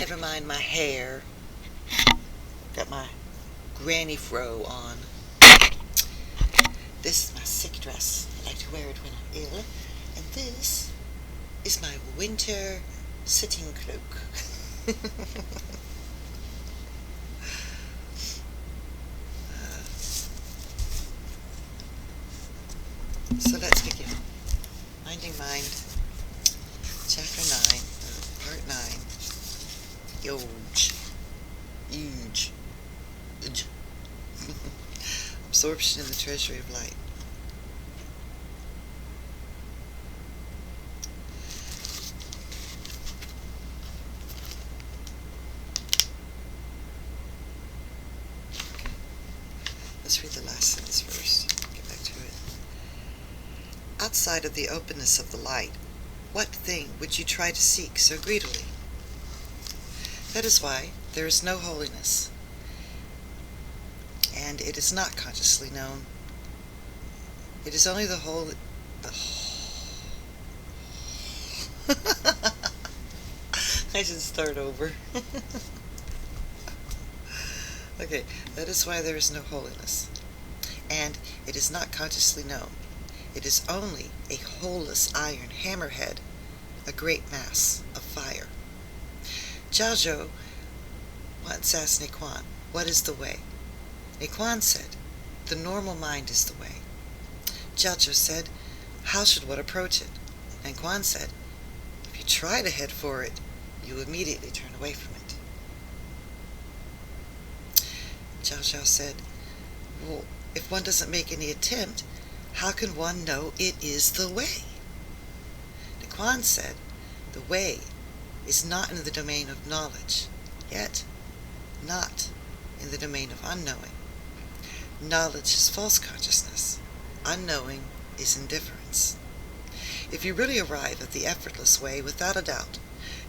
Never mind my hair. Got my granny fro on. This is my sick dress. I like to wear it when I'm ill. And this is my winter sitting cloak. So let's begin. Minding Mind, Chapter 9, Part 9. Huge. Absorption in the Treasury of Light. Okay. Let's read the last sentence first. Get back to it. Outside of the openness of the light, what thing would you try to seek so greedily? That is why there is no holiness, and it is not consciously known. It is only the whole. I should start over. Okay, that is why there is no holiness, and it is not consciously known. It is only a holeless iron hammerhead, a great mass of fire. Jiao once asked Niquan, "What is the way?" Niquan said, "The normal mind is the way." Jiao said, "How should one approach it?" Niquan said, "If you try to head for it, you immediately turn away from it." Jiao said, "Well, if one doesn't make any attempt, how can one know it is the way?" Niquan said, "The way is not in the domain of knowledge, yet not in the domain of unknowing. Knowledge is false consciousness. Unknowing is indifference. If you really arrive at the effortless way, without a doubt,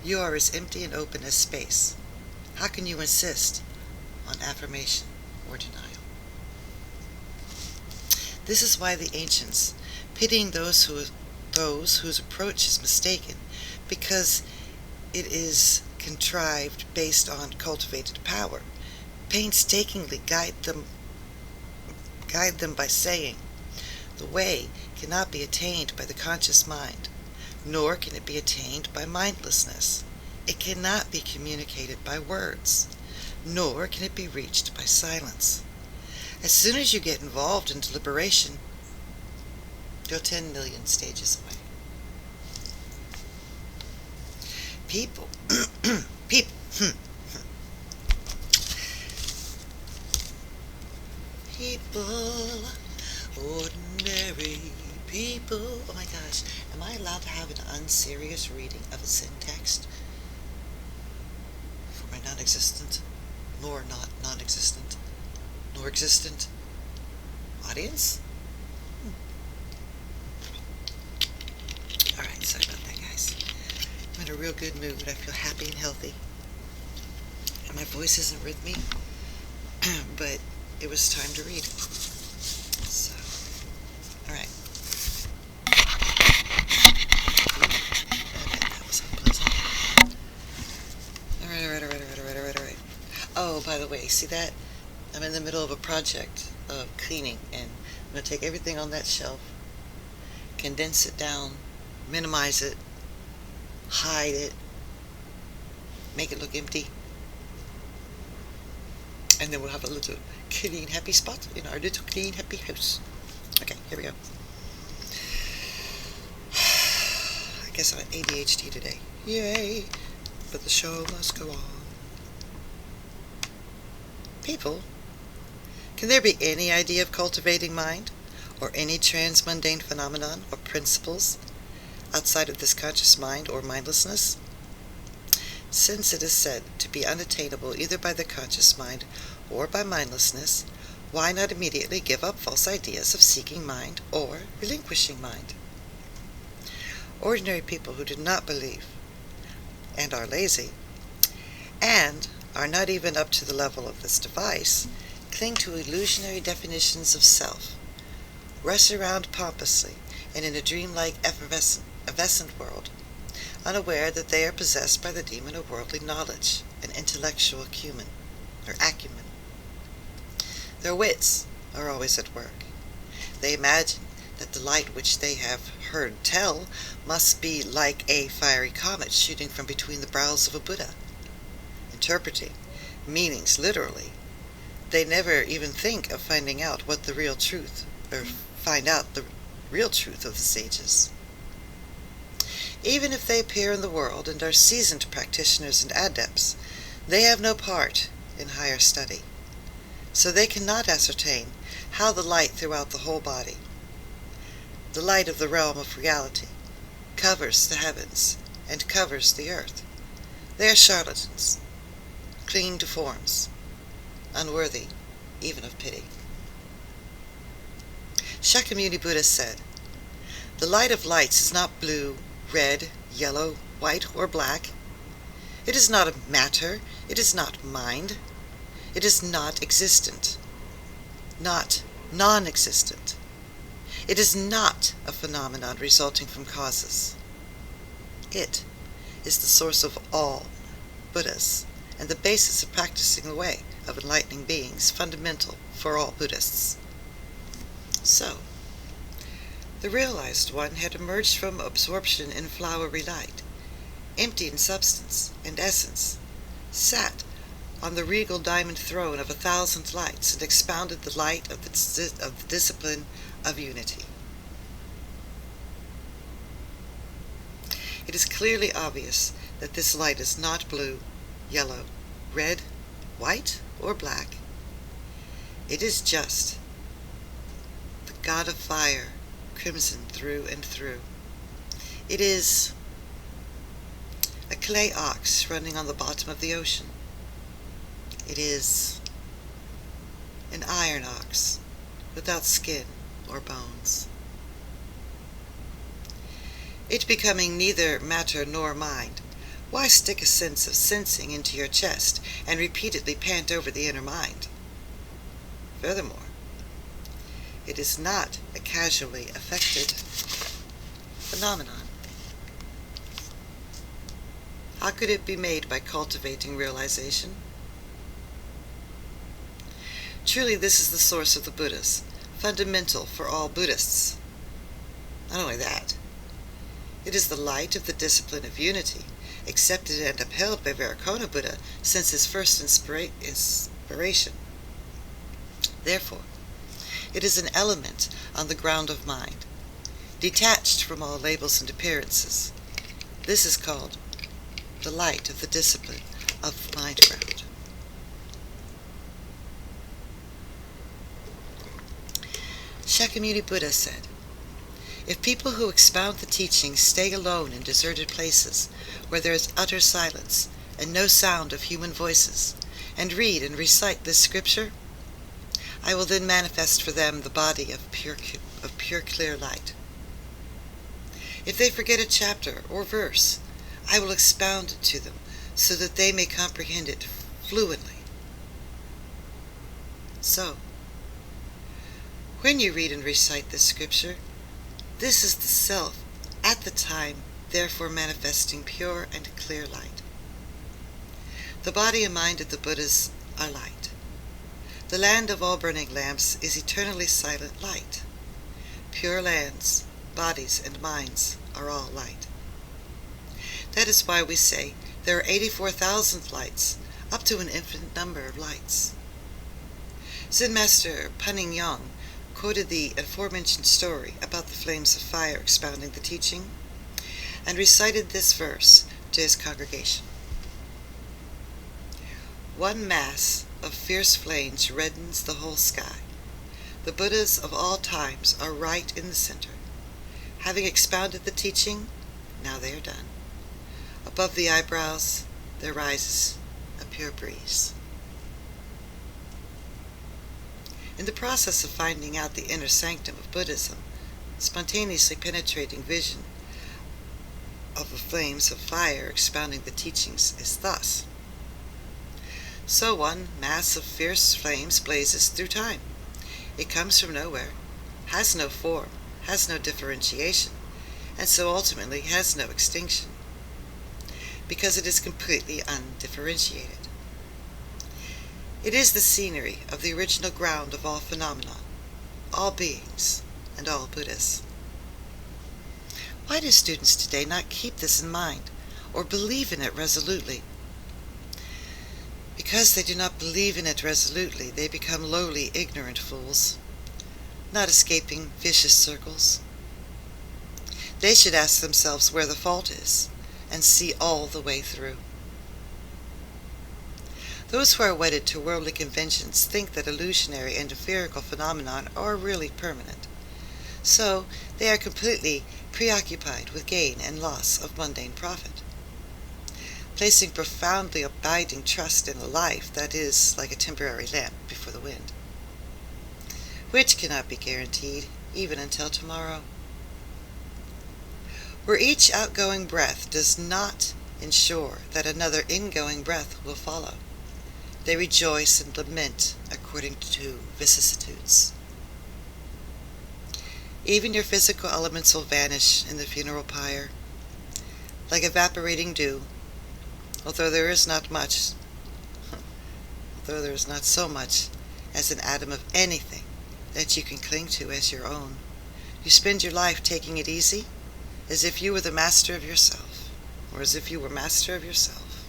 you are as empty and open as space. How can you insist on affirmation or denial?" This is why the ancients, pitying those whose approach is mistaken, because it is contrived based on cultivated power, painstakingly guide them by saying, "The way cannot be attained by the conscious mind, nor can it be attained by mindlessness. It cannot be communicated by words, nor can it be reached by silence. As soon as you get involved in deliberation, you're 10 million stages away." People, ordinary people. Oh my gosh, am I allowed to have an unserious reading of a sin text for my non-existent, nor not non-existent, nor existent audience? Alright, sorry about that, guys. I'm in a real good mood. I feel happy and healthy. And my voice isn't with me, but it was time to read. So, alright. That was unpleasant. Alright. Oh, by the way, see that? I'm in the middle of a project of cleaning, and I'm going to take everything on that shelf, condense it down, minimize it, hide it, make it look empty, and then we'll have a little clean, happy spot in our little clean, happy house. Okay, here we go. I guess I'm at ADHD today. Yay! But the show must go on. People, can there be any idea of cultivating mind, or any transmundane phenomenon or principles outside of this conscious mind or mindlessness? Since it is said to be unattainable either by the conscious mind or by mindlessness, why not immediately give up false ideas of seeking mind or relinquishing mind? Ordinary people who do not believe, and are lazy, and are not even up to the level of this device, cling to illusionary definitions of self, rush around pompously and in a dreamlike effervescent world, unaware that they are possessed by the demon of worldly knowledge and intellectual acumen. Their wits are always at work. They imagine that the light which they have heard tell must be like a fiery comet shooting from between the brows of a Buddha. Interpreting meanings literally, they never even think of finding out what the real truth, or find out the real truth of the sages. Even if they appear in the world and are seasoned practitioners and adepts, they have no part in higher study, so they cannot ascertain how the light throughout the whole body, the light of the realm of reality, covers the heavens and covers the earth. They are charlatans, clinging to forms, unworthy even of pity. Shakyamuni Buddha said, "The light of lights is not blue, red, yellow, white, or black. It is not a matter, it is not mind. It is not existent, not non-existent. It is not a phenomenon resulting from causes. It is the source of all Buddhas and the basis of practicing the way of enlightening beings, fundamental for all Buddhists." So, the realized one had emerged from absorption in flowery light, empty in substance and essence, sat on the regal diamond throne of 1,000 lights, and expounded the light of the discipline of unity. It is clearly obvious that this light is not blue, yellow, red, white, or black. It is just the God of fire, crimson through and through. It is a clay ox running on the bottom of the ocean. It is an iron ox without skin or bones. It becoming neither matter nor mind, why stick a sense of sensing into your chest and repeatedly pant over the inner mind? Furthermore, it is not a casually affected phenomenon. How could it be made by cultivating realization? Truly, this is the source of the Buddhas, fundamental for all Buddhists. Not only that, it is the light of the discipline of unity, accepted and upheld by Vairocana Buddha since his first inspiration. Therefore, it is an element on the ground of mind, detached from all labels and appearances. This is called the light of the discipline of mind ground. Shakyamuni Buddha said, "If people who expound the teachings stay alone in deserted places, where there is utter silence and no sound of human voices, and read and recite this scripture, I will then manifest for them the body of pure clear light. If they forget a chapter or verse, I will expound it to them, so that they may comprehend it fluently." So, when you read and recite this scripture, this is the self at the time, therefore manifesting pure and clear light. The body and mind of the Buddhas are light. The land of all burning lamps is eternally silent light. Pure lands, bodies, and minds are all light. That is why we say there are 84,000 lights, up to an infinite number of lights. Zen Master Panning Yong quoted the aforementioned story about the flames of fire expounding the teaching, and recited this verse to his congregation. "One mass of fierce flames reddens the whole sky. The Buddhas of all times are right in the center. Having expounded the teaching, now they are done. Above the eyebrows there rises a pure breeze." In the process of finding out the inner sanctum of Buddhism, spontaneously penetrating vision of the flames of fire expounding the teachings is thus. So one mass of fierce flames blazes through time. It comes from nowhere, has no form, has no differentiation, and so ultimately has no extinction. because it is completely undifferentiated. It is the scenery of the original ground of all phenomena, all beings, and all Buddhas. Why do students today not keep this in mind, or believe in it resolutely? Because they do not believe in it resolutely, they become lowly, ignorant fools, not escaping vicious circles. They should ask themselves where the fault is, and see all the way through. Those who are wedded to worldly conventions think that illusionary and etherical phenomena are really permanent. So they are completely preoccupied with gain and loss of mundane profit, placing profoundly abiding trust in a life that is like a temporary lamp before the wind, which cannot be guaranteed even until tomorrow. Where each outgoing breath does not ensure that another ingoing breath will follow, they rejoice and lament according to vicissitudes. Even your physical elements will vanish in the funeral pyre, like evaporating dew, although there is not so much as an atom of anything that you can cling to as your own. You spend your life taking it easy, as if you were the master of yourself, or as if you were master of yourself.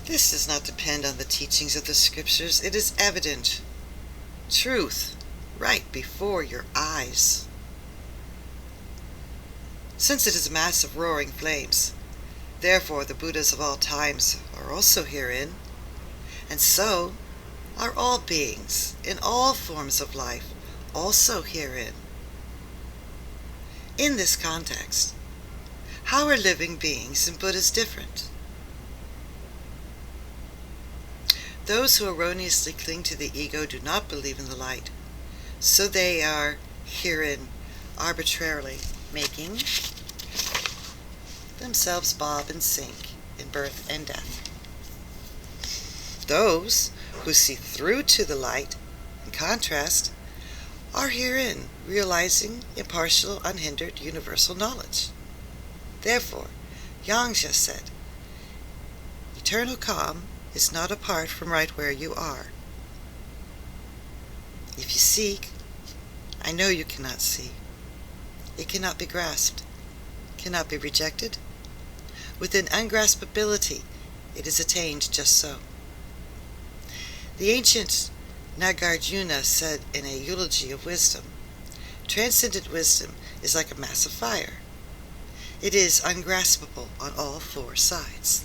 This does not depend on the teachings of the scriptures. It is evident. Truth, right before your eyes. Since it is a mass of roaring flames, therefore the Buddhas of all times are also herein, and so are all beings in all forms of life also herein. In this context, how are living beings and Buddhas different? Those who erroneously cling to the ego do not believe in the light, so they are herein arbitrarily making themselves bob and sink in birth and death. Those who see through to the light, in contrast, are herein realizing impartial, unhindered, universal knowledge. Therefore, Yangzha said, eternal calm is not apart from right where you are. If you seek, I know you cannot see. It cannot be grasped, cannot be rejected. Within ungraspability, it is attained just so. The ancient Nagarjuna said in a eulogy of wisdom, transcendent wisdom is like a mass of fire. It is ungraspable on all four sides.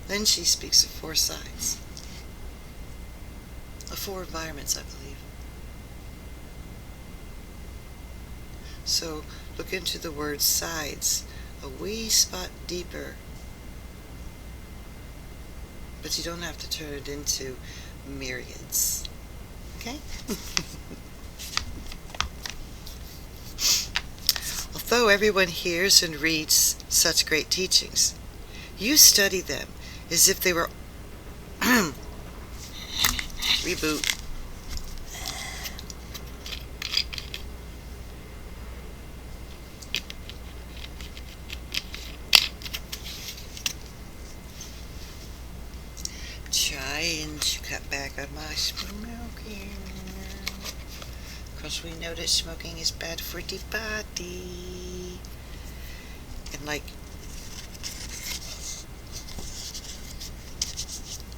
Then she speaks of four sides, of four environments, I believe. So look into the word sides, a wee spot deeper. But you don't have to turn it into myriads. Okay? Although everyone hears and reads such great teachings, you study them as if they were reboot. Trying to cut back on my smoking, because we know that smoking is bad for the body. And like,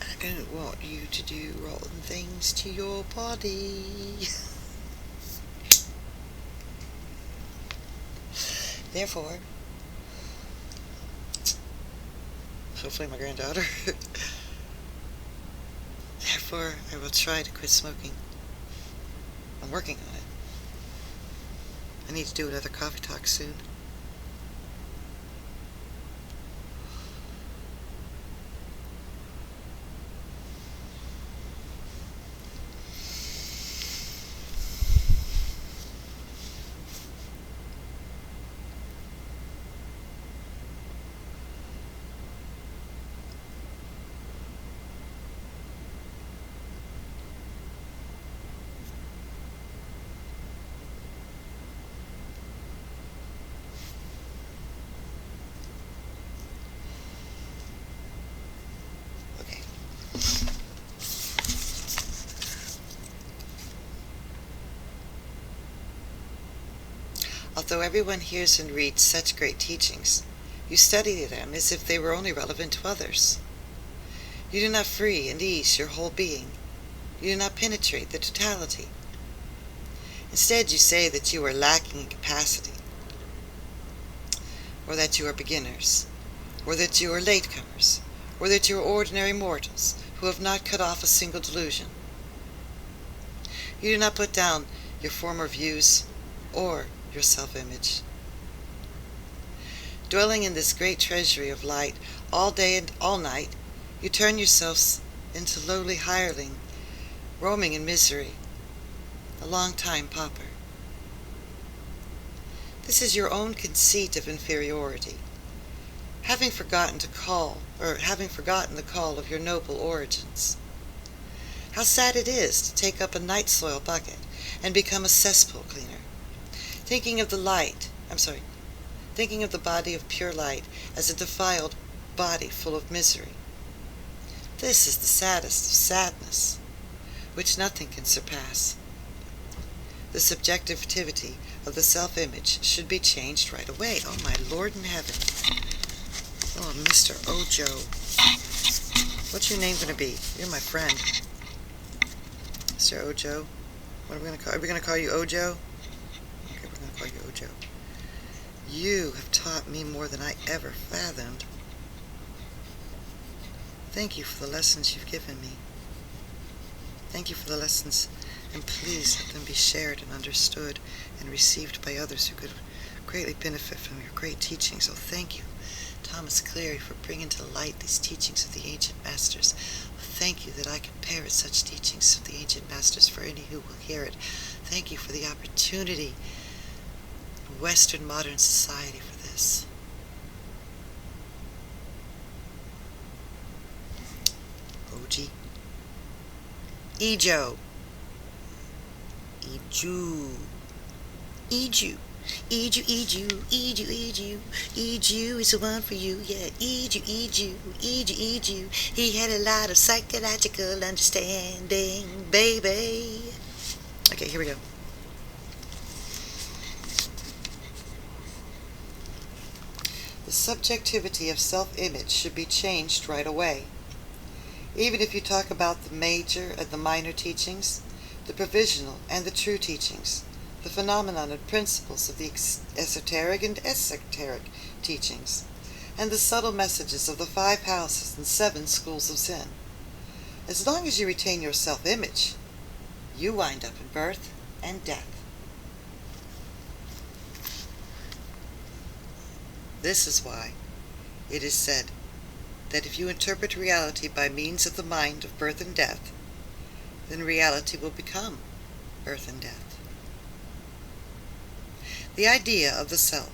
I don't want you to do rotten things to your body. Therefore, hopefully my granddaughter, therefore I will try to quit smoking. I'm working on it. I need to do another coffee talk soon. Although everyone hears and reads such great teachings, you study them as if they were only relevant to others. You do not free and ease your whole being. You do not penetrate the totality. Instead, you say that you are lacking in capacity, or that you are beginners, or that you are latecomers, or that you are ordinary mortals who have not cut off a single delusion. You do not put down your former views or your self-image. Dwelling in this great treasury of light all day and all night, you turn yourselves into lowly hireling, roaming in misery, a long-time pauper. This is your own conceit of inferiority, having forgotten the call of your noble origins. How sad it is to take up a night soil bucket and become a cesspool cleaner, thinking of the body of pure light as a defiled body full of misery. This is the saddest of sadness, which nothing can surpass. The subjectivity of the self-image should be changed right away. Oh, my Lord in heaven. Oh, Mr. Ojo. What's your name going to be? You're my friend. Mr. Ojo. What are we going to call? Are we going to call you Ojo? Okay, we're going to call you Ojo. You have taught me more than I ever fathomed. Thank you for the lessons you've given me. Thank you for the lessons, and please let them be shared and understood and received by others who could greatly benefit from your great teachings. Oh, thank you, Thomas Cleary, for bringing to light these teachings of the ancient masters. Thank you that I can parrot such teachings of the ancient masters for any who will hear it. Thank you for the opportunity in Western modern society for this. Oji. Ejo. Eju. Eju. Eju is the one for you, yeah. Eju. He had a lot of psychological understanding, baby. Okay, here we go. The subjectivity of self-image should be changed right away. Even if you talk about the major and the minor teachings, the provisional and the true teachings, the phenomenon and principles of the esoteric and esoteric teachings, and the subtle messages of the 5 houses and 7 schools of Zen. As long as you retain your self-image, you wind up in birth and death. This is why it is said that if you interpret reality by means of the mind of birth and death, then reality will become birth and death. The idea of the self,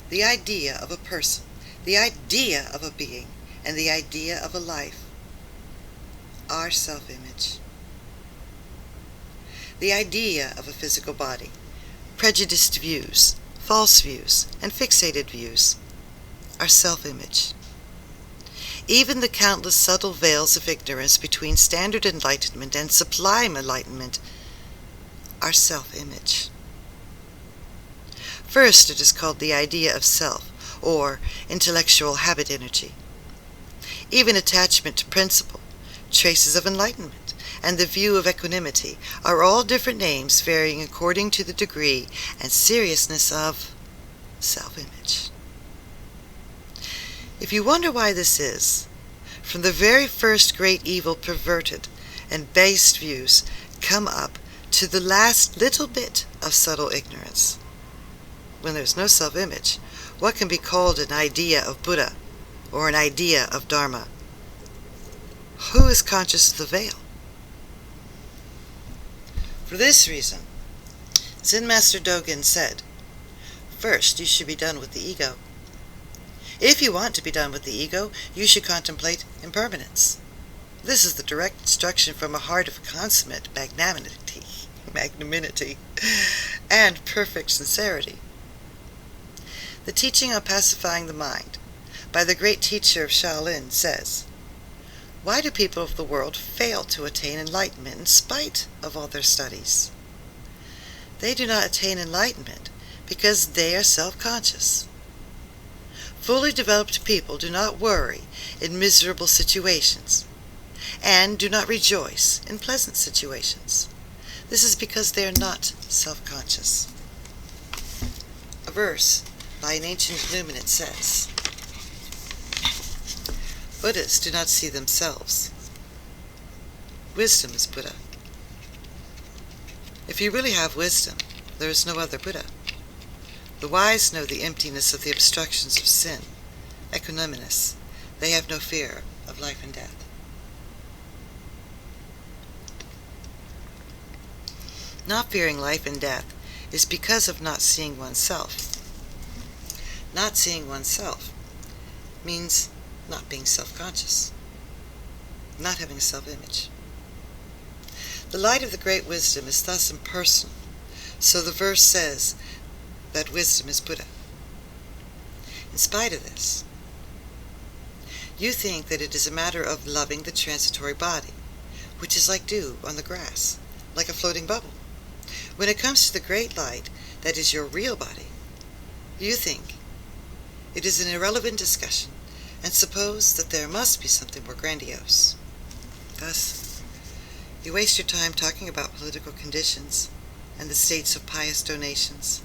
the idea of a person, the idea of a being, and the idea of a life are self-image. The idea of a physical body, prejudiced views, false views, and fixated views are self-image. Even the countless subtle veils of ignorance between standard enlightenment and sublime enlightenment are self-image. First, it is called the idea of self, or intellectual habit energy. Even attachment to principle, traces of enlightenment, and the view of equanimity are all different names varying according to the degree and seriousness of self-image. If you wonder why this is, from the very first great evil perverted and based views come up to the last little bit of subtle ignorance. When there's no self-image, what can be called an idea of Buddha or an idea of Dharma? Who is conscious of the veil? For this reason, Zen Master Dogen said, first you should be done with the ego. If you want to be done with the ego, you should contemplate impermanence. This is the direct instruction from a heart of consummate magnanimity and perfect sincerity. The teaching on pacifying the mind by the great teacher of Shaolin says, Why do people of the world fail to attain enlightenment in spite of all their studies? They do not attain enlightenment because they are self-conscious. Fully developed people do not worry in miserable situations and do not rejoice in pleasant situations. This is because they are not self-conscious. A verse by an ancient illuminate says, Buddhas do not see themselves. Wisdom is Buddha. If you really have wisdom, there is no other Buddha. The wise know the emptiness of the obstructions of sin, equanimous. They have no fear of life and death. Not fearing life and death is because of not seeing oneself. Not seeing oneself means not being self-conscious, not having a self-image. The light of the great wisdom is thus impersonal, so the verse says that wisdom is Buddha. In spite of this, you think that it is a matter of loving the transitory body, which is like dew on the grass, like a floating bubble. When it comes to the great light that is your real body, you think it is an irrelevant discussion and suppose that there must be something more grandiose. Thus, you waste your time talking about political conditions and the states of pious donations,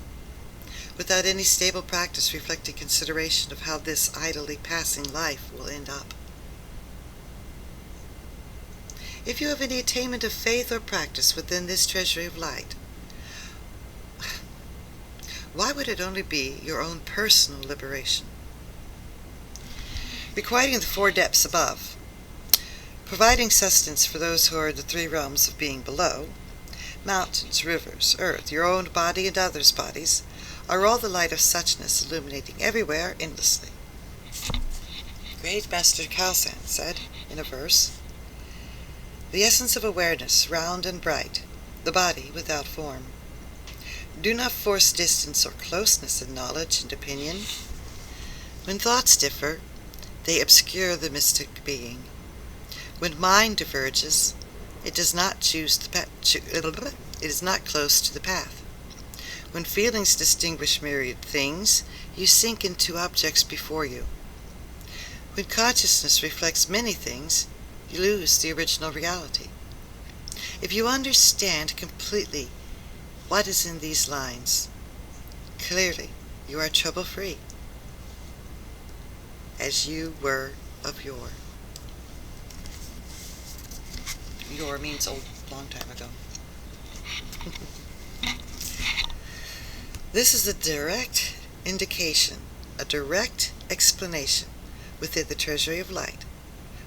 without any stable practice reflecting consideration of how this idly passing life will end up. If you have any attainment of faith or practice within this treasury of light, why would it only be your own personal liberation? Requiting the four depths above, providing sustenance for those who are in the three realms of being below, mountains, rivers, earth, your own body and others' bodies, are all the light of suchness illuminating everywhere endlessly. Great Master Khalsan said in a verse, The essence of awareness, round and bright, the body without form. Do not force distance or closeness in knowledge and opinion. When thoughts differ, they obscure the mystic being. When mind diverges, it does not choose the it is not close to the path. When feelings distinguish myriad things, you sink into objects before you. When consciousness reflects many things, you lose the original reality. If you understand completely what is in these lines, clearly you are trouble-free, as you were of yore. Yore means old, long time ago. This is a direct indication, a direct explanation within the Treasury of Light,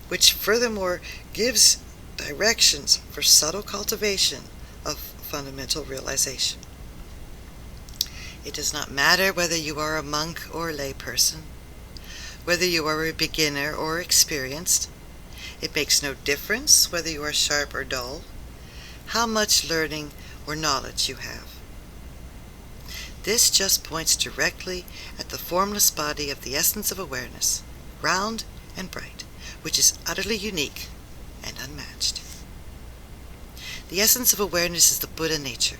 which furthermore gives directions for subtle cultivation of fundamental realization. It does not matter whether you are a monk or a lay person, whether you are a beginner or experienced. It makes no difference whether you are sharp or dull, how much learning or knowledge you have. This just points directly at the formless body of the essence of awareness, round and bright, which is utterly unique and unmatched. The essence of awareness is the Buddha nature.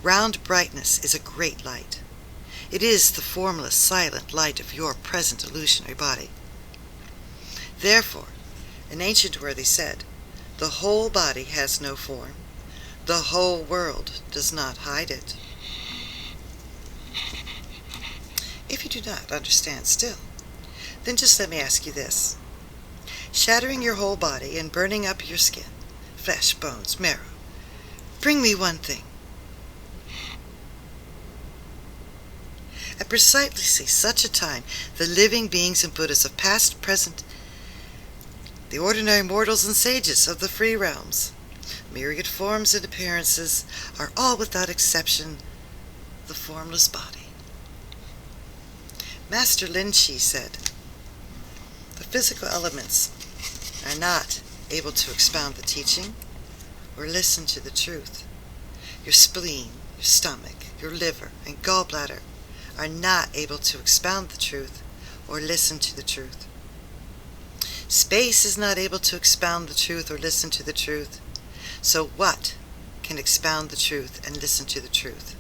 Round brightness is a great light. It is the formless, silent light of your present illusionary body. Therefore, an ancient worthy said, The whole body has no form. The whole world does not hide it. If you do not understand still, then just let me ask you this. Shattering your whole body and burning up your skin, flesh, bones, marrow, bring me one thing. At precisely such a time, the living beings and Buddhas of past, present, the ordinary mortals and sages of the free realms, myriad forms and appearances, are all without exception the formless body. Master Lin Chi said, The physical elements are not able to expound the teaching or listen to the truth. Your spleen, your stomach, your liver, and gallbladder are not able to expound the truth or listen to the truth. Space is not able to expound the truth or listen to the truth. So what can expound the truth and listen to the truth?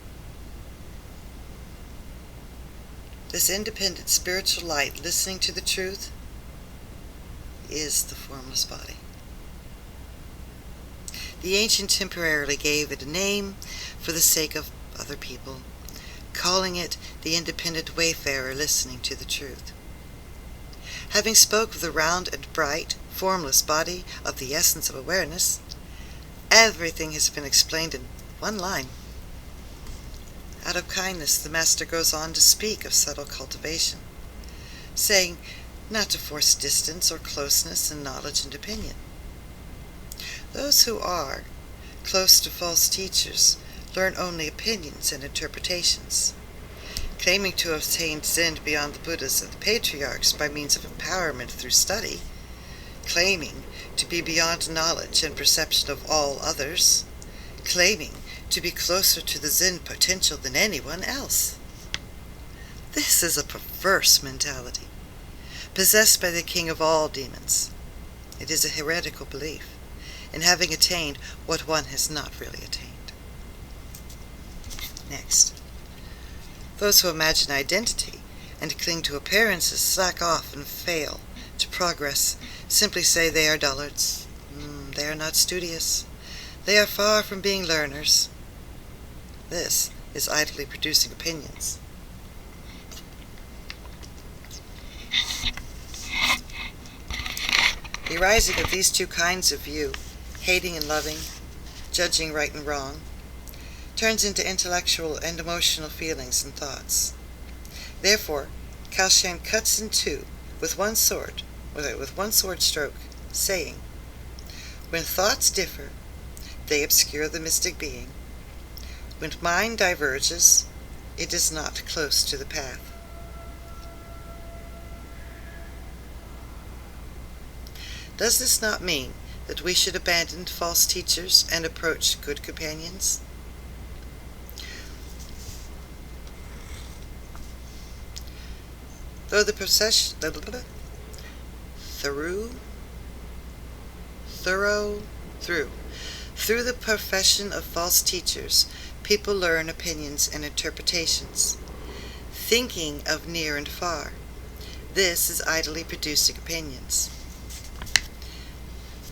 This independent spiritual light listening to the truth is the formless body. The ancient temporarily gave it a name for the sake of other people, calling it the independent wayfarer listening to the truth. Having spoke of the round and bright, formless body of the essence of awareness, everything has been explained in one line. Out of kindness, the Master goes on to speak of subtle cultivation, saying not to force distance or closeness in knowledge and opinion. Those who are close to false teachers learn only opinions and interpretations, claiming to have attained Zen beyond the Buddhas and the patriarchs by means of empowerment through study, claiming to be beyond knowledge and perception of all others, claiming to be closer to the Zen potential than anyone else. This is a perverse mentality, possessed by the king of all demons. It is a heretical belief in having attained what one has not really attained. Next, those who imagine identity and cling to appearances slack off and fail to progress, simply say they are dullards. They are not studious. They are far from being learners. This is idly producing opinions. The arising of these two kinds of view, hating and loving, judging right and wrong, turns into intellectual and emotional feelings and thoughts. Therefore, Cao Shan cuts in two with one sword stroke, saying, when thoughts differ, they obscure the mystic being. When mind diverges, it is not close to the path. Does this not mean that we should abandon false teachers and approach good companions? Though the through the profession of false teachers, people learn opinions and interpretations, thinking of near and far. This is idly producing opinions.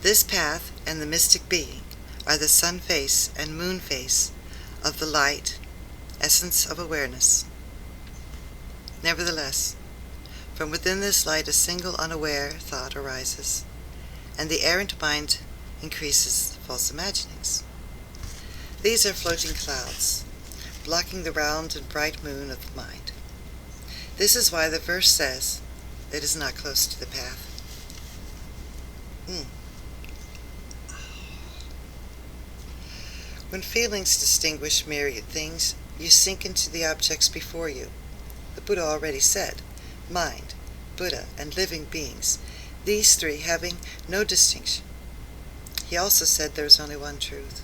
This path and the mystic being are the sun face and moon face of the light, essence of awareness. Nevertheless, from within this light a single unaware thought arises, and the errant mind increases false imaginings. These are floating clouds, blocking the round and bright moon of the mind. This is why the verse says, it is not close to the path. When feelings distinguish myriad things, you sink into the objects before you. The Buddha already said, mind, Buddha, and living beings, these three having no distinction. He also said there is only one truth.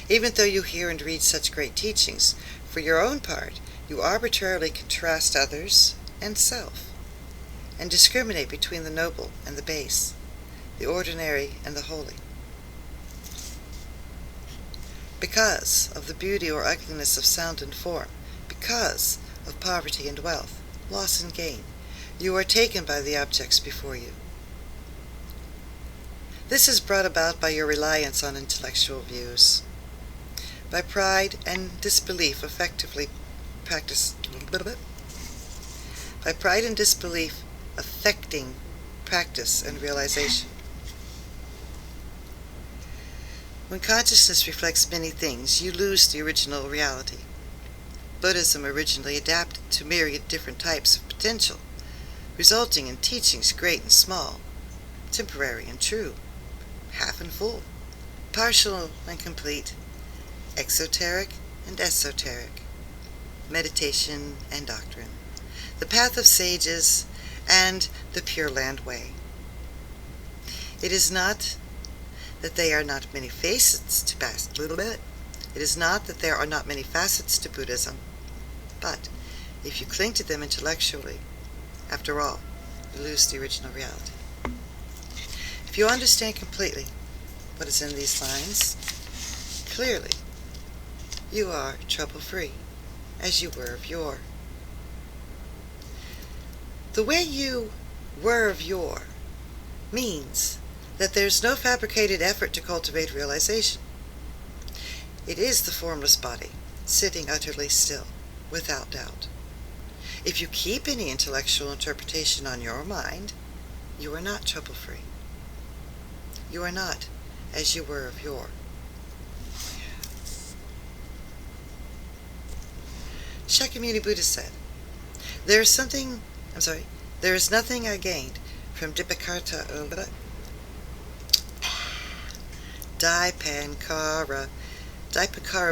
Even though you hear and read such great teachings, for your own part, you arbitrarily contrast others and self, and discriminate between the noble and the base, the ordinary and the holy. Because of the beauty or ugliness of sound and form, because of poverty and wealth, loss and gain, you are taken by the objects before you. This is brought about by your reliance on intellectual views, by pride and disbelief affecting practice and realization. When consciousness reflects many things, you lose the original reality. Buddhism originally adapted to myriad different types of potential, resulting in teachings great and small, temporary and true, half and full, partial and complete, exoteric and esoteric, meditation and doctrine, the path of sages, and the Pure Land Way. It is not that there are not many facets to Buddhism, but if you cling to them intellectually, after all, you lose the original reality. If you understand completely what is in these lines, clearly you are trouble-free, as you were of yore. The way you were of yore means that there's no fabricated effort to cultivate realization. It is the formless body, sitting utterly still, without doubt. If you keep any intellectual interpretation on your mind, you are not trouble-free. You are not as you were of yore. Shakyamuni Buddha said, there is nothing I gained from Dipankara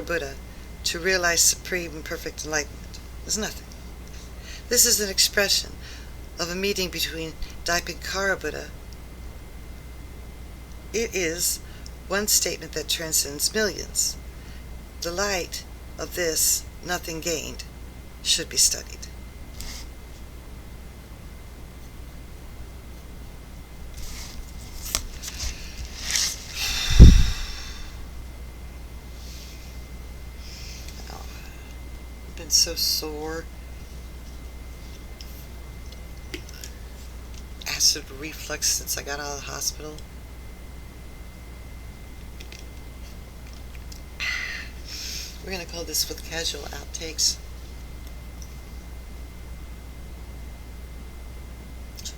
Buddha to realize supreme and perfect enlightenment. There's nothing. This is an expression of a meeting between Dipankara Buddha. It is one statement that transcends millions. The light of this nothing gained should be studied. I've been so sore. Acid reflux since I got out of the hospital. We're going to call this with casual outtakes. Sure.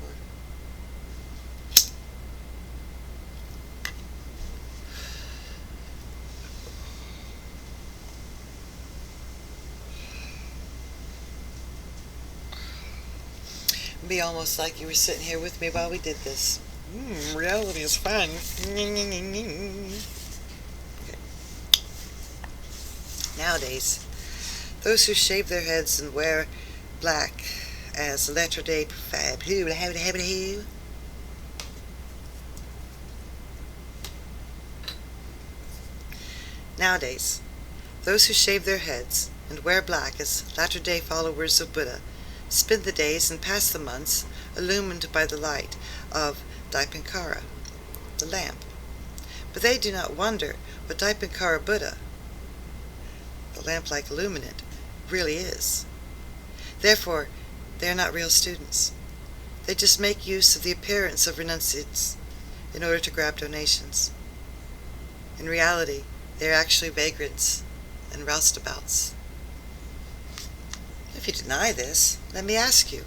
It'd be almost like you were sitting here with me while we did this. Reality is fun. Nowadays, those who shave their heads and wear black as latter-day Nowadays, those who shave their heads and wear black as latter-day followers of Buddha spend the days and pass the months illumined by the light of Dipankara, the lamp. But they do not wonder what Dipankara Buddha, the lamp-like illuminant, really is. Therefore, they are not real students. They just make use of the appearance of renunciates in order to grab donations. In reality, they are actually vagrants and roustabouts. If you deny this, let me ask you,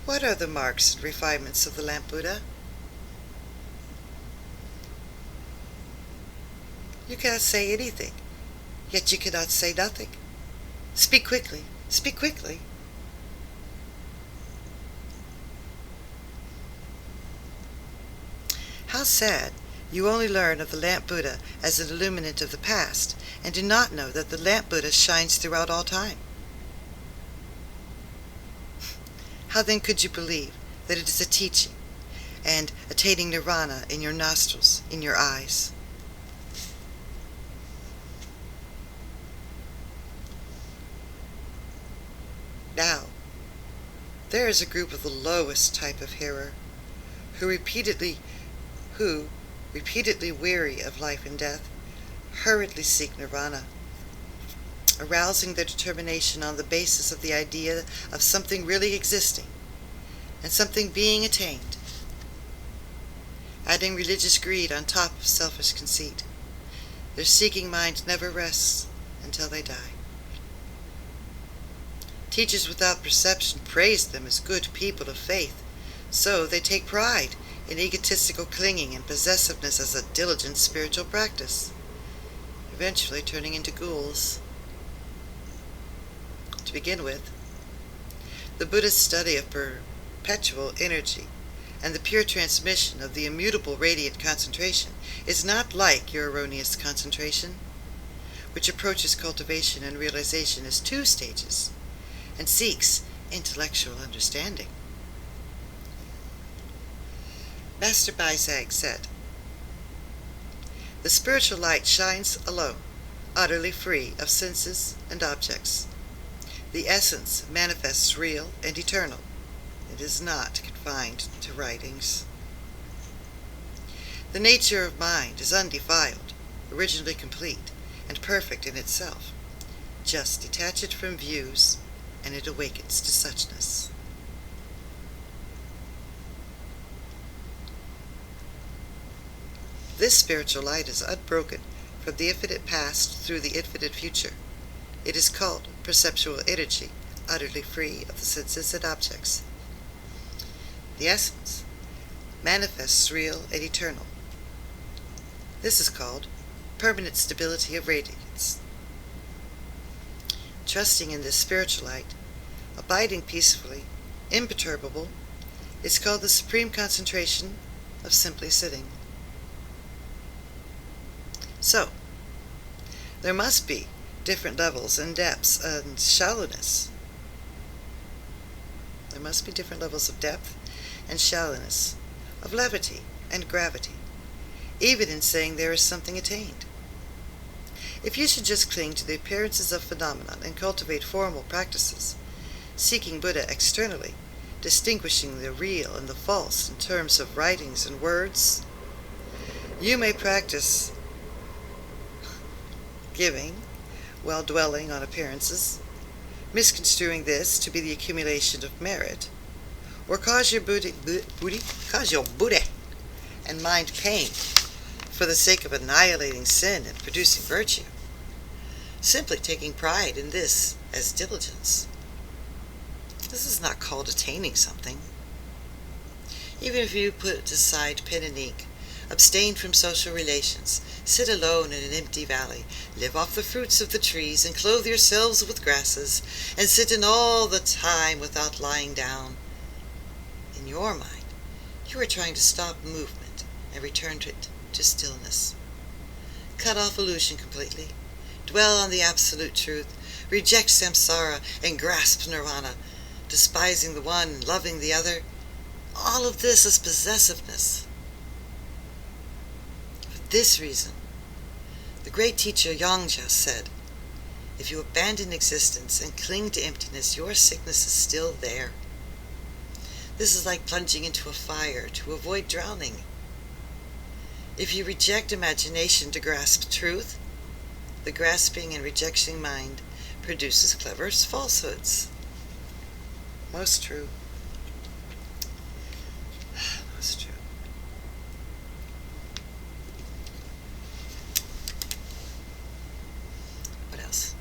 what are the marks and refinements of the lamp Buddha? You cannot say anything. Yet you cannot say nothing. Speak quickly. Speak quickly. How sad you only learn of the lamp Buddha as an illuminant of the past, and do not know that the lamp Buddha shines throughout all time. How then could you believe that it is a teaching, and attaining nirvana in your nostrils, in your eyes? Now, there is a group of the lowest type of hearer, who repeatedly weary of life and death, hurriedly seek nirvana, arousing their determination on the basis of the idea of something really existing and something being attained, adding religious greed on top of selfish conceit. Their seeking mind never rests until they die. Teachers without perception praise them as good people of faith, so they take pride in egotistical clinging and possessiveness as a diligent spiritual practice, eventually turning into ghouls. To begin with, the Buddhist study of perpetual energy and the pure transmission of the immutable radiant concentration is not like your erroneous concentration, which approaches cultivation and realization as 2 stages, and seeks intellectual understanding. Master Baizag said, "The spiritual light shines alone, utterly free of senses and objects. The essence manifests real and eternal. It is not confined to writings." The nature of mind is undefiled, originally complete, and perfect in itself. Just detach it from views, and it awakens to suchness. This spiritual light is unbroken from the infinite past through the infinite future. It is called perceptual energy, utterly free of the senses and objects. The essence manifests real and eternal. This is called permanent stability of radiance. Trusting in this spiritual light, abiding peacefully, imperturbable, is called the supreme concentration of simply sitting. So, there must be different levels and depths and shallowness. There must be different levels of depth and shallowness, of levity and gravity, even in saying there is something attained. If you should just cling to the appearances of phenomena and cultivate formal practices, seeking Buddha externally, distinguishing the real and the false in terms of writings and words, you may practice giving while dwelling on appearances, misconstruing this to be the accumulation of merit, or cause your Buddha and mind pain for the sake of annihilating sin and producing virtue, simply taking pride in this as diligence. This is not called attaining something. Even if you put aside pen and ink, abstain from social relations, sit alone in an empty valley, live off the fruits of the trees, and clothe yourselves with grasses, and sit in all the time without lying down, in your mind, you are trying to stop movement and return to stillness. Cut off illusion completely, dwell on the absolute truth, reject samsara and grasp nirvana, despising the one and loving the other. All of this is possessiveness. For this reason, the great teacher Yongja said, if you abandon existence and cling to emptiness, your sickness is still there. This is like plunging into a fire to avoid drowning. If you reject imagination to grasp truth, the grasping and rejecting mind produces clever falsehoods. Most true. Most true. What else?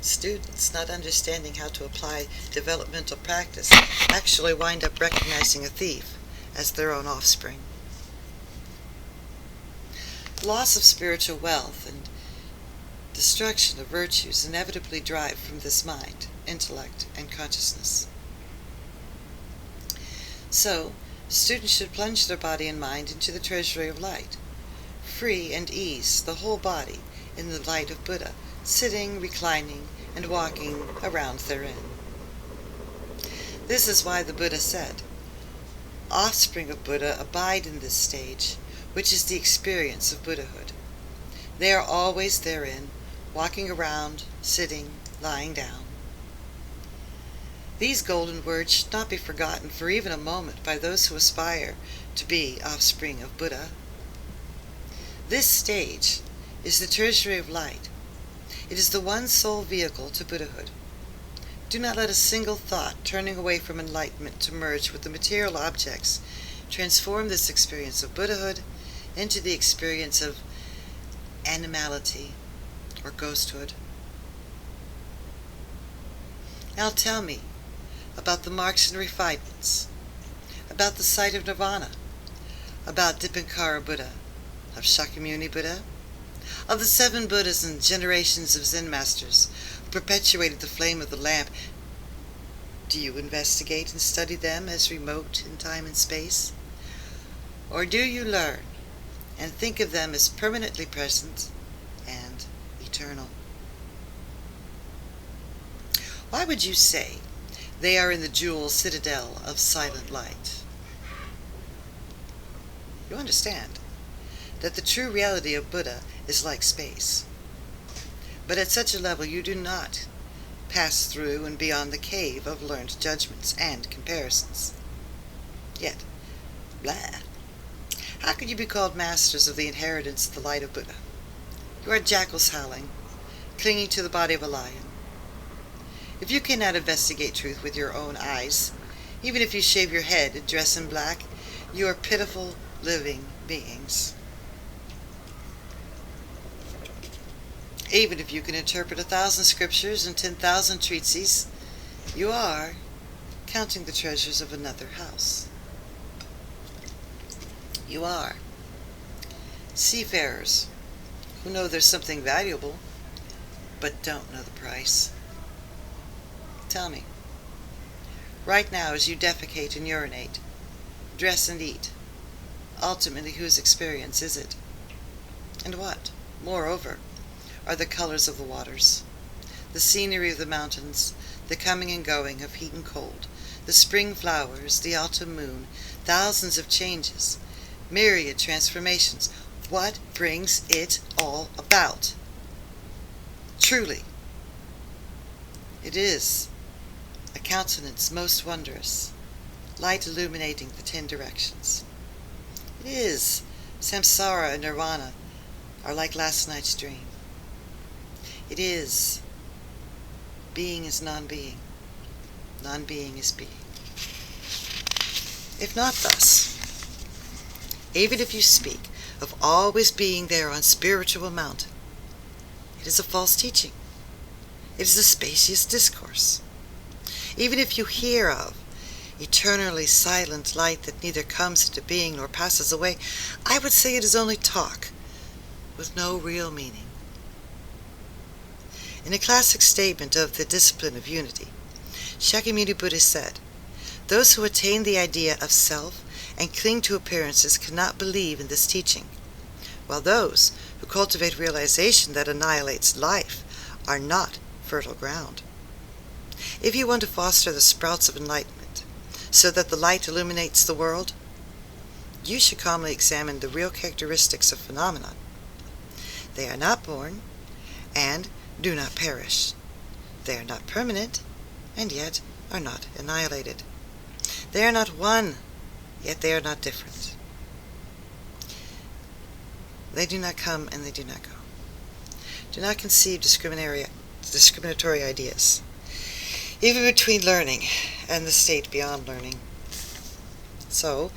Students not understanding how to apply developmental practice actually wind up recognizing a thief as their own offspring. Loss of spiritual wealth and destruction of virtues inevitably drive from this mind, intellect, and consciousness. So, students should plunge their body and mind into the Treasury of Light, free and ease the whole body in the light of Buddha, sitting, reclining, and walking around therein. This is why the Buddha said, offspring of Buddha abide in this stage, which is the experience of Buddhahood. They are always therein, walking around, sitting, lying down. These golden words should not be forgotten for even a moment by those who aspire to be offspring of Buddha. This stage is the Treasury of Light. It is the one sole vehicle to Buddhahood. Do not let a single thought turning away from enlightenment to merge with the material objects transform this experience of Buddhahood into the experience of animality or ghosthood. Now tell me about the marks and refinements, about the sight of nirvana, about Dipankara Buddha, of Shakyamuni Buddha, of the 7 Buddhas and generations of Zen masters who perpetuated the flame of the lamp. Do you investigate and study them as remote in time and space? Or do you learn and think of them as permanently present and eternal? Why would you say they are in the jewel citadel of silent light? You understand that the true reality of Buddha is like space. But at such a level you do not pass through and beyond the cave of learned judgments and comparisons. Yet, Blah. How could you be called masters of the inheritance of the light of Buddha? You are jackals howling, clinging to the body of a lion. If you cannot investigate truth with your own eyes, even if you shave your head and dress in black, you are pitiful living beings. Even if you can interpret 1,000 scriptures and 10,000 treatises, you are counting the treasures of another house. You are seafarers who know there's something valuable, but don't know the price. Tell me, right now as you defecate and urinate, dress and eat, ultimately whose experience is it? And what, moreover, are the colors of the waters, the scenery of the mountains, the coming and going of heat and cold, the spring flowers, the autumn moon, thousands of changes, myriad transformations? What brings it all about? Truly, it is a countenance most wondrous, light illuminating the 10 directions. It is samsara and nirvana are like last night's dream. It is being is non-being, non-being is being. If not thus, even if you speak of always being there on spiritual mountain, it is a false teaching. It is a spacious discourse. Even if you hear of eternally silent light that neither comes into being nor passes away, I would say it is only talk with no real meaning. In a classic statement of the discipline of unity, Shakyamuni Buddha said, "Those who attain the idea of self and cling to appearances cannot believe in this teaching, while those who cultivate realization that annihilates life are not fertile ground. If you want to foster the sprouts of enlightenment, so that the light illuminates the world, you should calmly examine the real characteristics of phenomena. They are not born, and do not perish. They are not permanent, and yet are not annihilated. They are not one, yet they are not different. They do not come and they do not go. Do not conceive discriminatory ideas, even between learning and the state beyond learning." So,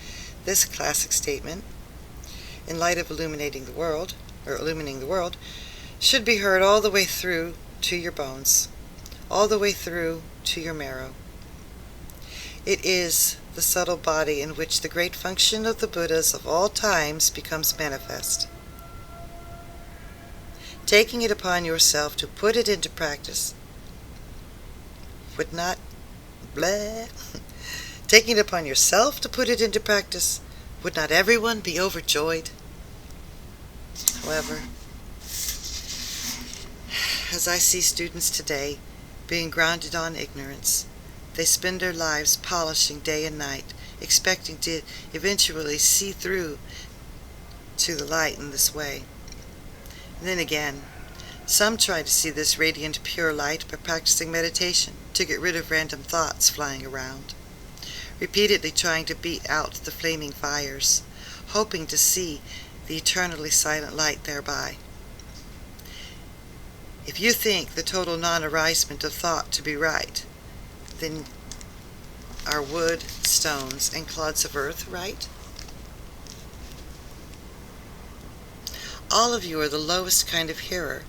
this classic statement, in light of illuminating the world, should be heard all the way through to your bones, all the way through to your marrow. It is the subtle body in which the great function of the Buddhas of all times becomes manifest. Taking it upon yourself to put it into practice would not taking it upon yourself to put it into practice, would not everyone be overjoyed? However, as I see students today being grounded on ignorance, they spend their lives polishing day and night, expecting to eventually see through to the light in this way. And then again, some try to see this radiant pure light by practicing meditation to get rid of random thoughts flying around, repeatedly trying to beat out the flaming fires, hoping to see the eternally silent light thereby. If you think the total non-arisement of thought to be right, then are wood, stones, and clods of earth right? All of you are the lowest kind of hearer,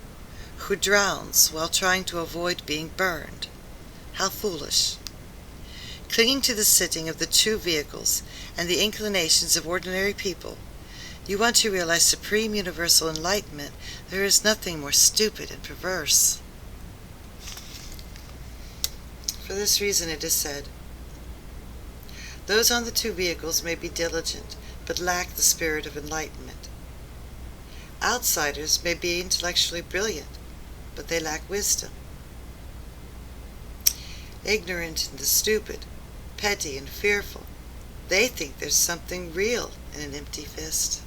who drowns while trying to avoid being burned. How foolish! Clinging to the sitting of the two vehicles and the inclinations of ordinary people, you want to realize supreme universal enlightenment. There is nothing more stupid and perverse. For this reason it is said, "Those on the two vehicles may be diligent, but lack the spirit of enlightenment. Outsiders may be intellectually brilliant, but they lack wisdom. Ignorant and the stupid, petty and fearful, they think there's something real in an empty fist."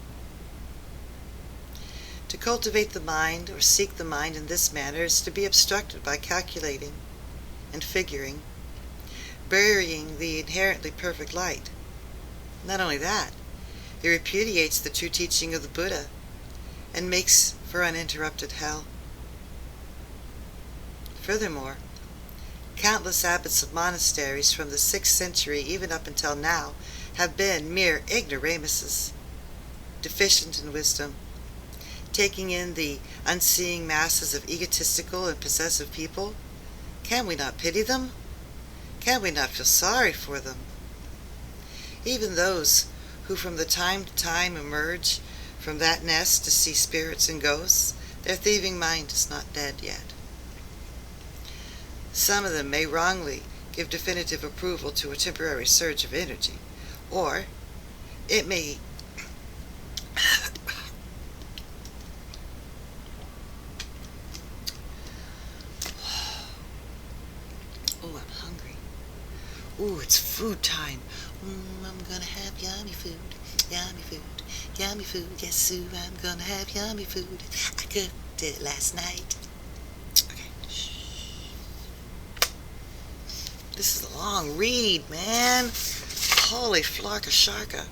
To cultivate the mind or seek the mind in this manner is to be obstructed by calculating and figuring, burying the inherently perfect light. Not only that, It repudiates the true teaching of the Buddha and makes for uninterrupted hell. Furthermore, countless abbots of monasteries from the 6th century even up until now have been mere ignoramuses, deficient in wisdom, taking in the unseeing masses of egotistical and possessive people. Can we not pity them? Can we not feel sorry for them? Even those who from the time to time emerge from that nest to see spirits and ghosts, their thieving mind is not dead yet. Some of them may wrongly give definitive approval to a temporary surge of energy, or it may oh, I'm hungry. Ooh, it's food time. I'm gonna have yummy food, yummy food, yes, Sue, I'm gonna have yummy food. I cooked it last night. Okay, shh. This is a long read, man. Holy flarka sharka.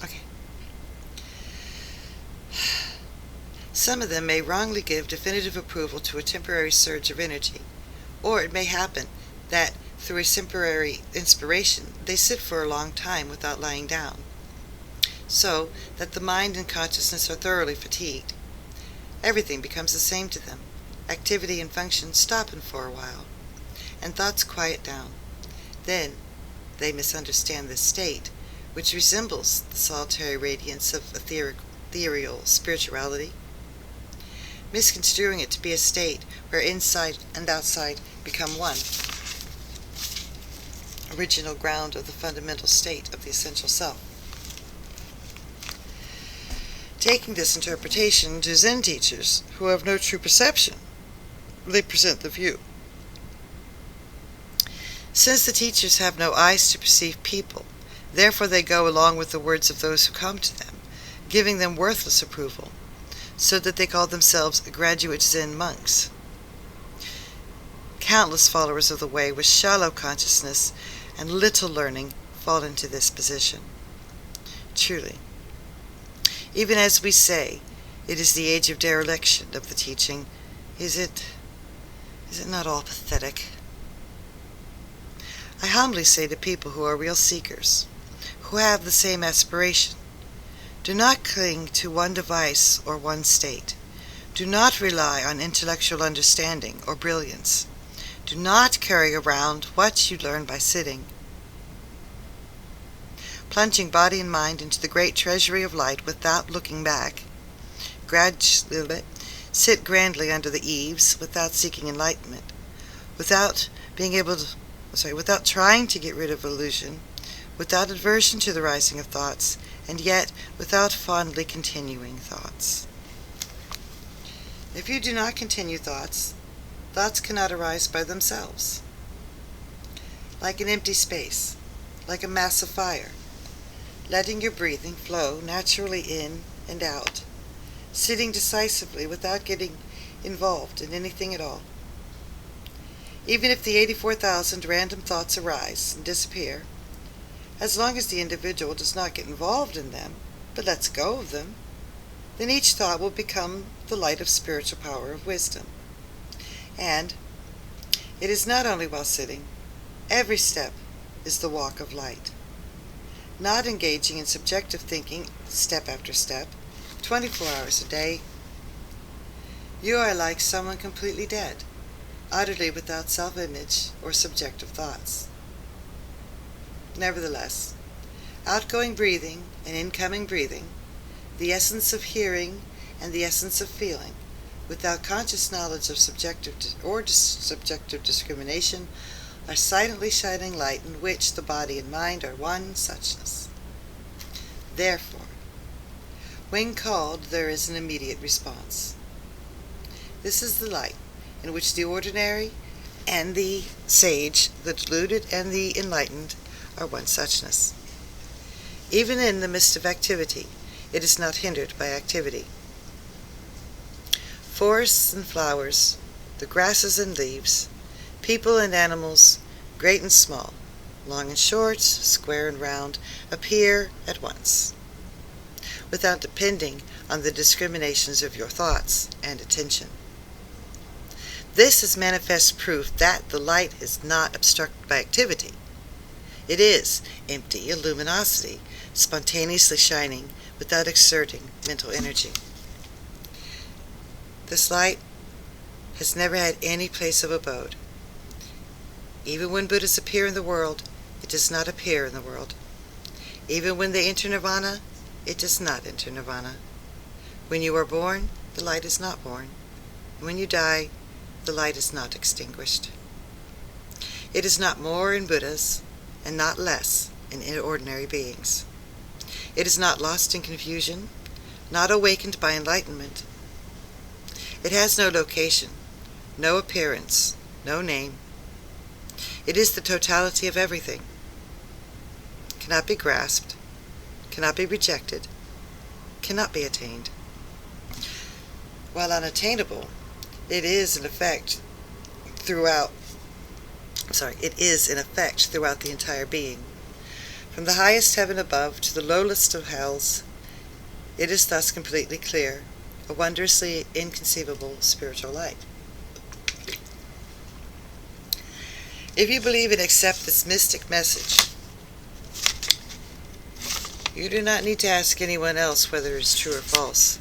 Okay. Some of them may wrongly give definitive approval to a temporary surge of energy, or it may happen that through a temporary inspiration they sit for a long time without lying down, so that the mind and consciousness are thoroughly fatigued. Everything becomes the same to them. Activity and function stopping for a while, and thoughts quiet down. Then they misunderstand this state, which resembles the solitary radiance of ethereal spirituality, misconstruing it to be a state where inside and outside become one, original ground of the fundamental state of the essential self. Taking this interpretation to Zen teachers who have no true perception, they present the view. Since the teachers have no eyes to perceive people, therefore they go along with the words of those who come to them, giving them worthless approval, so that they call themselves graduate Zen monks. Countless followers of the way with shallow consciousness and little learning fall into this position. Truly, even as we say, it is the age of dereliction of the teaching, is it not all pathetic? I humbly say to people who are real seekers, who have the same aspiration, do not cling to one device or one state. Do not rely on intellectual understanding or brilliance. Do not carry around what you learn by sitting. Plunging body and mind into the great treasury of light without looking back. Gradually sit grandly under the eaves without seeking enlightenment, without trying to get rid of illusion, without aversion to the rising of thoughts, and yet without fondly continuing thoughts. If you do not continue thoughts, thoughts cannot arise by themselves. Like an empty space, like a mass of fire, letting your breathing flow naturally in and out, sitting decisively without getting involved in anything at all. Even if the 84,000 random thoughts arise and disappear, as long as the individual does not get involved in them, but lets go of them, then each thought will become the light of spiritual power of wisdom. And it is not only while sitting, every step is the walk of light. Not engaging in subjective thinking step after step, 24 hours a day. You are like someone completely dead, utterly without self-image or subjective thoughts. Nevertheless, outgoing breathing and incoming breathing, the essence of hearing and the essence of feeling, without conscious knowledge of subjective or subjective discrimination, are silently shining light in which the body and mind are one suchness. Therefore, when called, there is an immediate response. This is the light in which the ordinary and the sage, the deluded and the enlightened, are one suchness. Even in the midst of activity, it is not hindered by activity. forests and flowers, the grasses and leaves, people and animals, great and small, long and short, square and round, appear at once, without depending on the discriminations of your thoughts and attention. This is manifest proof that the light is not obstructed by activity. It is empty luminosity, spontaneously shining without exerting mental energy. This light has never had any place of abode. Even when Buddhas appear in the world, it does not appear in the world. Even when they enter nirvana, it does not enter nirvana. When you are born, the light is not born. When you die, the light is not extinguished. It is not more in Buddhas, and not less in ordinary beings. It is not lost in confusion, not awakened by enlightenment. It has no location, no appearance, no name. It is the totality of everything. Cannot be grasped, cannot be rejected, cannot be attained. While unattainable, it is in effect throughout the entire being. From the highest heaven above to the lowest of hells, it is thus completely clear, a wondrously inconceivable spiritual light. If you believe and accept this mystic message, you do not need to ask anyone else whether it is true or false.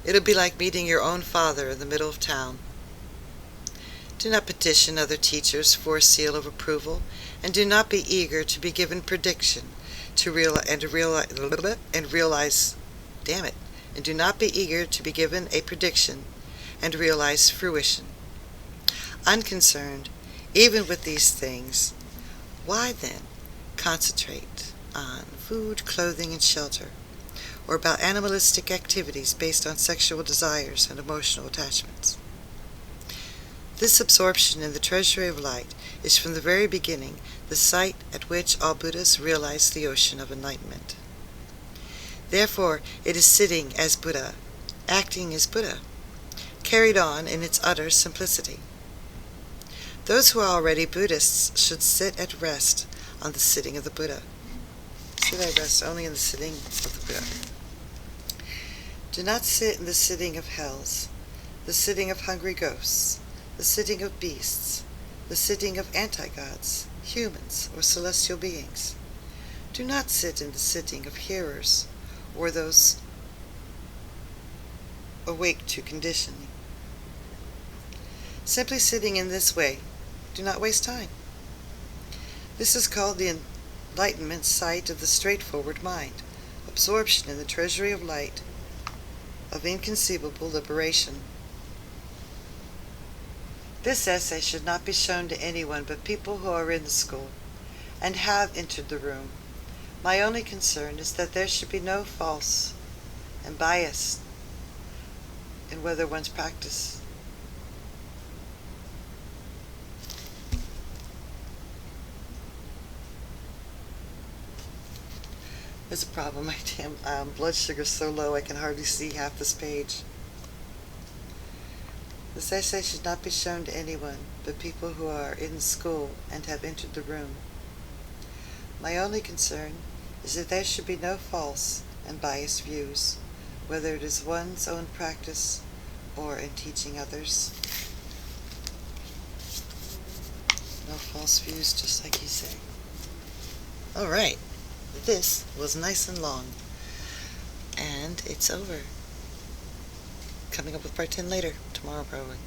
It'll be like meeting your own father in the middle of town. Do not petition other teachers for a seal of approval, and do not be eager to be given prediction and do not be eager to be given a prediction and realize fruition. Unconcerned, even with these things, why then concentrate on food, clothing, and shelter, or about animalistic activities based on sexual desires and emotional attachments? This absorption in the Treasury of Light is from the very beginning the site at which all Buddhas realize the ocean of enlightenment. Therefore, it is sitting as Buddha, acting as Buddha, carried on in its utter simplicity. Those who are already Buddhists should sit at rest on the sitting of the Buddha. Should I rest only in the sitting of the Buddha? Do not sit in the sitting of hells, the sitting of hungry ghosts, the sitting of beasts, the sitting of anti-gods, humans, or celestial beings. Do not sit in the sitting of hearers, or those awake to conditioning. Simply sitting in this way, do not waste time. This is called the enlightenment sight of the straightforward mind, absorption in the Treasury of Light, of inconceivable liberation. This essay should not be shown to anyone but people who are in the school and have entered the room. My only concern is that there should be no false and bias in whether one's practice. There's a problem. My damn blood sugar's so low I can hardly see half this page. This essay should not be shown to anyone but people who are in school and have entered the room. My only concern is that there should be no false and biased views, whether it is one's own practice or in teaching others. No false views, just like you say. Alright, this was nice and long, and it's over. Coming up with part 10 later, tomorrow probably.